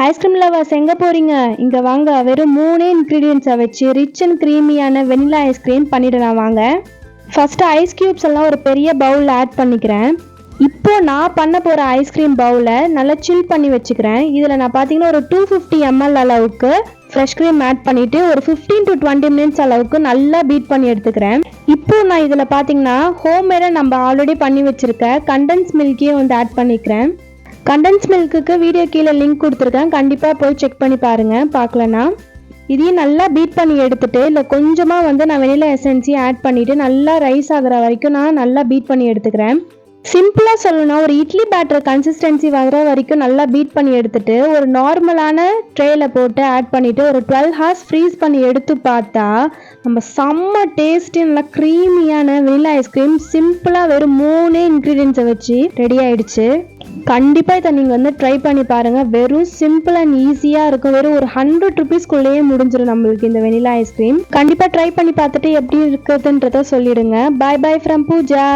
Ice cream lovers எங்கே போகிறீங்க? இங்கே வாங்க, வெறும் 3 இன்க்ரீடியன்ஸை வச்சு ரிச் அண்ட் க்ரீமியான வெனிலா ஐஸ்கிரீம் பண்ணிடலாம் வாங்க. ஃபஸ்ட்டு ஐஸ் க்யூப்ஸ் எல்லாம் ஒரு பெரிய பவுலில் ஆட் பண்ணிக்கிறேன். இப்போது நான் பண்ண போகிற ஐஸ்கிரீம் பவுலை நல்லா சில் பண்ணி வச்சுக்கிறேன். இதில் நான் பார்த்தீங்கன்னா ஒரு 250 ml அளவுக்கு ஃப்ரெஷ் க்ரீம் ஆட் பண்ணிவிட்டு ஒரு 15 to 20 minutes அளவுக்கு நல்லா பீட் பண்ணி எடுத்துக்கிறேன். இப்போது நான் இதில் பார்த்தீங்கன்னா ஹோம்மேடாக நம்ம ஆல்ரெடி பண்ணி வச்சுருக்க கண்டென்ஸ் மில்க்கையும் வந்து ஆட் பண்ணிக்கிறேன். கண்டென்ஸ் மில்க்குக்கு வீடியோ கீழே லிங்க் கொடுத்துருக்கேன், கண்டிப்பாக போய் செக் பண்ணி பாருங்கள் பார்க்கலன்னா. இதையும் நல்லா பீட் பண்ணி எடுத்துகிட்டு இல்லை கொஞ்சமாக வந்து நான் வெனிலா எசன்ஸையும் ஆட் பண்ணிவிட்டு நல்லா ரைஸ் ஆகிற வரைக்கும் நான் நல்லா பீட் பண்ணி எடுத்துக்கிறேன். சிம்பிளாக சொல்லணும்னா ஒரு இட்லி பேட்டர் கன்சிஸ்டன்சி வர வரைக்கும் நல்லா பீட் பண்ணி எடுத்துகிட்டு ஒரு நார்மலான ட்ரேயில் போட்டு ஆட் பண்ணிவிட்டு ஒரு 12 hours ஃப்ரீஸ் பண்ணி எடுத்து பார்த்தா நம்ம செம்ம டேஸ்டி நல்லா க்ரீமியான வெனிலா ஐஸ்கிரீம் சிம்பிளாக வெறும் 3 இன்க்ரீடியன்ஸை வச்சு ரெடி ஆகிடுச்சு. கண்டிப்பாக இதை நீங்கள் வந்து ட்ரை பண்ணி பாருங்கள். வெறும் சிம்பிள் அண்ட் ஈஸியாக இருக்கும். வெறும் ஒரு 100 rupeesக்குள்ளேயே முடிஞ்சிடும் நம்மளுக்கு இந்த வெனிலா ஐஸ்கிரீம். கண்டிப்பாக ட்ரை பண்ணி பார்த்துட்டு எப்படி இருக்குதுன்றதை சொல்லிடுங்க. பாய் பாய் ஃப்ரம் பூஜா.